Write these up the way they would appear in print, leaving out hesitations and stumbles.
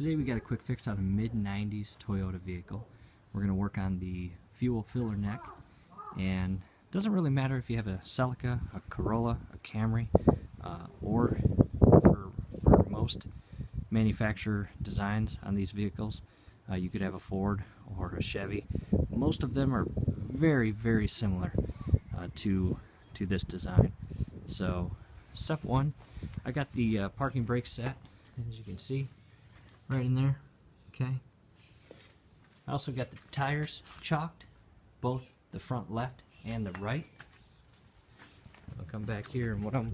Today we got a quick fix on a mid-90s Toyota vehicle. We're going to work on the fuel filler neck, and it doesn't really matter if you have a Celica, a Corolla, a Camry, or for most manufacturer designs on these vehicles, you could have a Ford or a Chevy. Most of them are very, very similar to this design. So step one, I got the parking brake set, as you can see, right in there. Okay. I also got the tires chalked, both the front left and the right. I'll come back here, and what I'm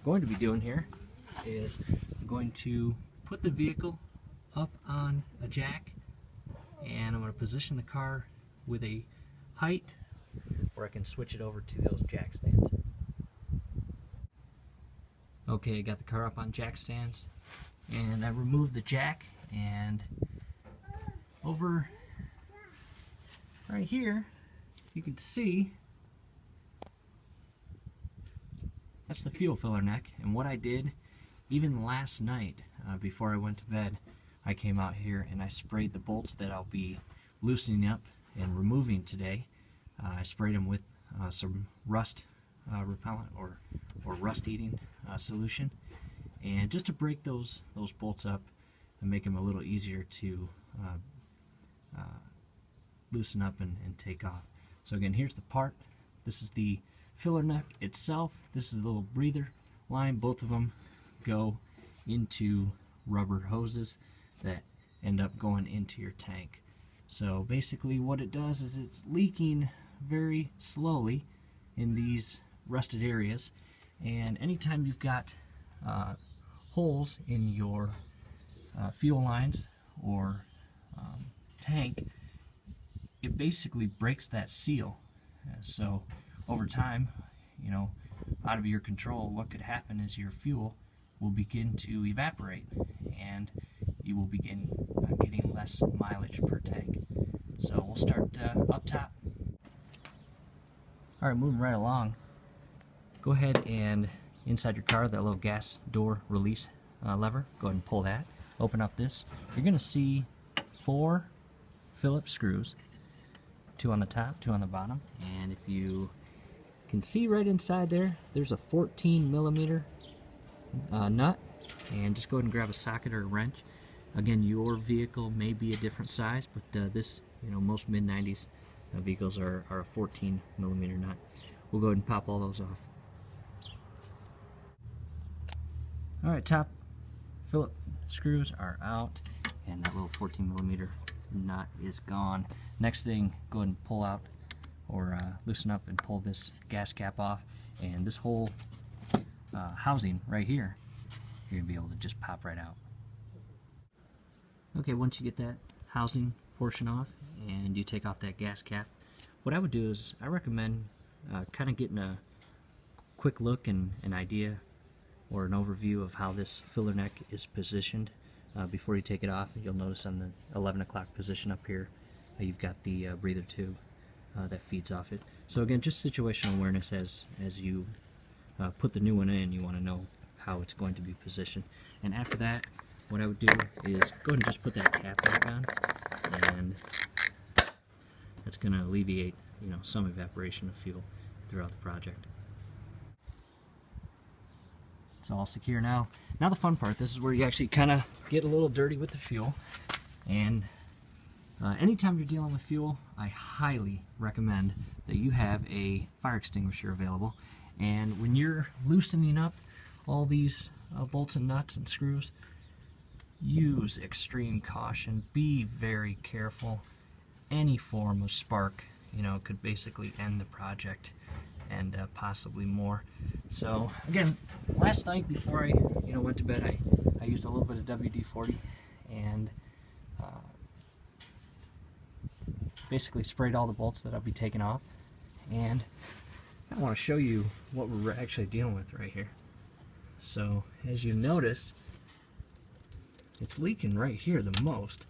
going to be doing here is I'm going to put the vehicle up on a jack, and I'm going to position the car with a height where I can switch it over to those jack stands. Okay, I got the car up on jack stands, and I removed the jack, and over right here you can see that's the fuel filler neck. And what I did, even last night before I went to bed, I came out here and I sprayed the bolts that I'll be loosening up and removing today. I sprayed them with some rust repellent or rust eating solution, and just to break those bolts up and make them a little easier to loosen up and take off. So again, here's the part. This is the filler neck itself. This is the little breather line. Both of them go into rubber hoses that end up going into your tank. So basically what it does is it's leaking very slowly in these rusted areas, and anytime you've got holes in your fuel lines or tank, it basically breaks that seal. So over time, you know, out of your control, what could happen is your fuel will begin to evaporate, and you will begin getting less mileage per tank. So we'll start up top. Alright, moving right along. Go ahead and inside your car, that little gas door release lever, go ahead and pull that. Open up this. You're going to see 4 Phillips screws, 2 on the top, 2 on the bottom, and if you can see right inside there, there's a 14mm nut, and just go ahead and grab a socket or a wrench. Again, your vehicle may be a different size, but this, you know, most mid-90s vehicles are a 14mm nut. We'll go ahead and pop all those off. Alright, top Phillips screws are out, and that little 14mm nut is gone. Next thing, go ahead and pull out or loosen up and pull this gas cap off, and this whole housing right here, you're going to be able to just pop right out. Okay, once you get that housing portion off and you take off that gas cap, what I would do is I recommend kind of getting a quick look and an idea or an overview of how this filler neck is positioned before you take it off. You'll notice on the 11 o'clock position up here, you've got the breather tube that feeds off it. So again, just situational awareness as you put the new one in. You want to know how it's going to be positioned. And after that, what I would do is go ahead and just put that cap back on, and that's going to alleviate, you know, some evaporation of fuel throughout the project. It's all secure now. Now the fun part, this is where you actually kind of get a little dirty with the fuel. And anytime you're dealing with fuel, I highly recommend that you have a fire extinguisher available. And when you're loosening up all these bolts and nuts and screws, use extreme caution. Be very careful. Any form of spark, you know, could basically end the project and possibly more. So again, last night before I went to bed, I used a little bit of WD-40 and basically sprayed all the bolts that I'll be taking off. And I want to show you what we're actually dealing with right here. So as you notice, it's leaking right here the most,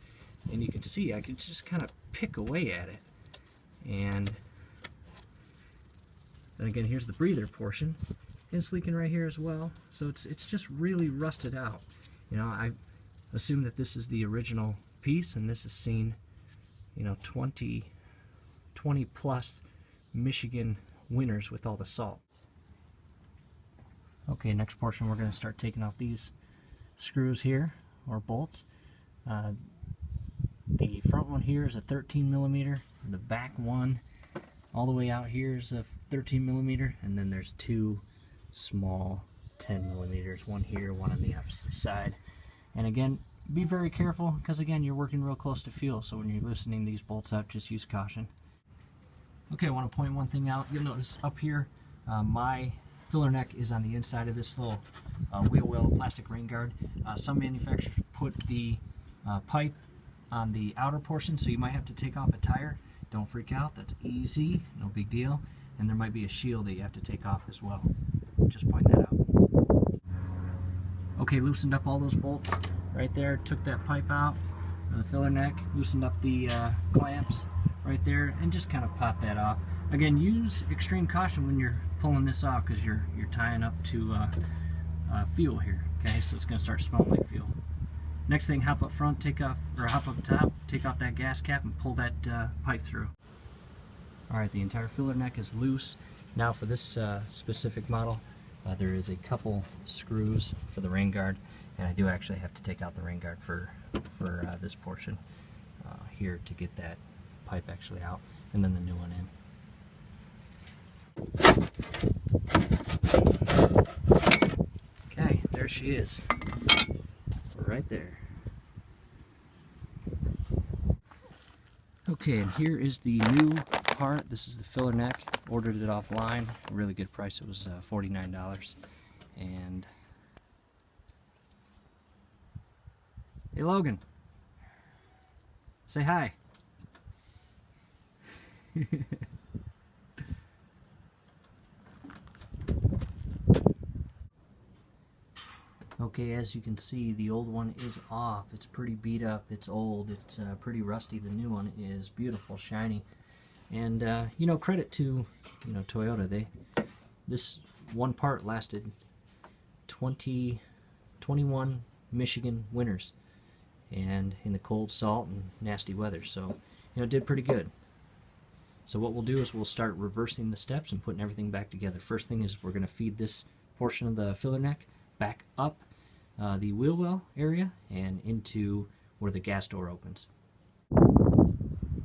and you can see I can just kind of pick away at it. And then again, here's the breather portion, and it's leaking right here as well. So it's just really rusted out. You know, assume that this is the original piece, and this has seen, you know, 20 plus Michigan winters with all the salt. Okay, next portion, we're going to start taking off these screws here, or bolts. The front one here is a 13 millimeter. The back one all the way out here is a 13 millimeter, and then there's two small 10 millimeters, one here, one on the opposite side. And again, be very careful, because again, you're working real close to fuel, so when you're loosening these bolts up, just use caution. Okay, I want to point one thing out. You'll notice up here, my filler neck is on the inside of this little wheel well plastic rain guard. Some manufacturers put the pipe on the outer portion, so you might have to take off a tire. Don't freak out, that's easy, no big deal. And there might be a shield that you have to take off as well. Just point that out. Okay, loosened up all those bolts right there, took that pipe out of the filler neck, loosened up the clamps right there, and just kind of pop that off. Again, use extreme caution when you're pulling this off, because you're tying up to fuel here. Okay, so it's going to start smelling like fuel. Next thing, hop up front, hop up top, take off that gas cap and pull that pipe through. Alright, the entire filler neck is loose. Now for this specific model, there is a couple screws for the rain guard, and I do actually have to take out the rain guard for this portion here to get that pipe actually out, and then the new one in. Okay, there she is. Right there. Okay, and here is the new part. This is the filler neck. Ordered it offline. Really good price. It was $49. And hey, Logan, say hi. Okay, as you can see, the old one is off. It's pretty beat up, it's old, it's pretty rusty. The new one is beautiful, shiny. And you know, credit to, you know, Toyota. This one part lasted 21 Michigan winters, and in the cold, salt, and nasty weather. So, you know, did pretty good. So what we'll do is we'll start reversing the steps and putting everything back together. First thing is we're going to feed this portion of the filler neck back up the wheel well area and into where the gas door opens.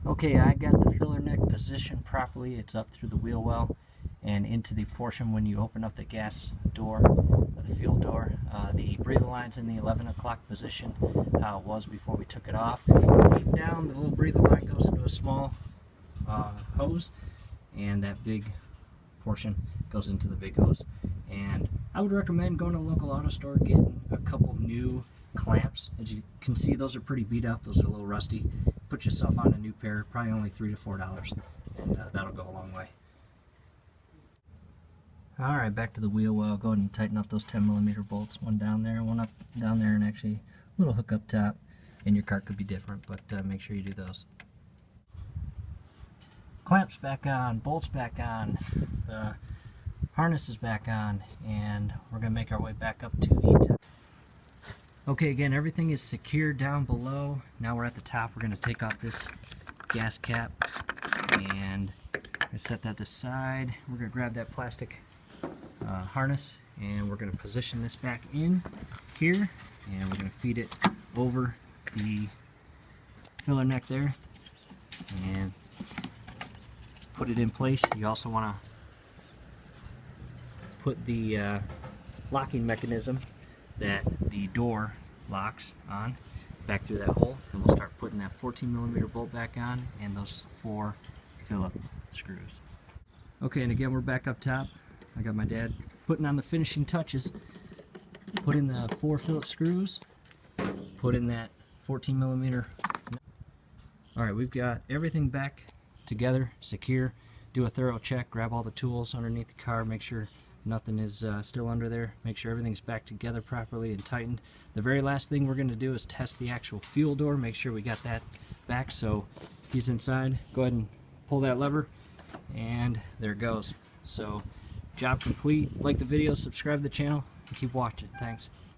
Okay, I got the filler neck positioned properly. It's up through the wheel well and into the portion when you open up the gas door, or the fuel door. The breather line's in the 11 o'clock position, how it was before we took it off. Feed down, the little breather line goes into a small hose, and that big portion goes into the big hose. And I would recommend going to a local auto store, getting a couple new clamps. As you can see, those are pretty beat up, those are a little rusty. Put yourself on a new pair, probably only $3 to $4, and that'll go a long way. Alright, back to the wheel well. Go ahead and tighten up those 10 millimeter bolts, one down there, one up down there, and actually a little hook up top. And your cart could be different, but make sure you do those. Clamps back on, bolts back on, the harness is back on, and we're going to make our way back up to the top. Okay, again, everything is secured down below. Now we're at the top. We're going to take off this gas cap and set that aside. We're going to grab that plastic harness, and we're going to position this back in here, and we're going to feed it over the filler neck there and put it in place. You also want to put the locking mechanism that the door locks on back through that hole, and we'll start putting that 14 millimeter bolt back on and those 4 Phillips screws. Okay, and again, we're back up top. I got my dad putting on the finishing touches. Put in the 4 Phillips screws, put in that 14 millimeter. Alright, we've got everything back together, secure. Do a thorough check, grab all the tools underneath the car, make sure nothing is still under there, make sure everything's back together properly and tightened. The very last thing we're going to do is test the actual fuel door, make sure we got that back. So he's inside, go ahead and pull that lever, and there it goes. So job complete. Like the video, subscribe to the channel, and keep watching. Thanks.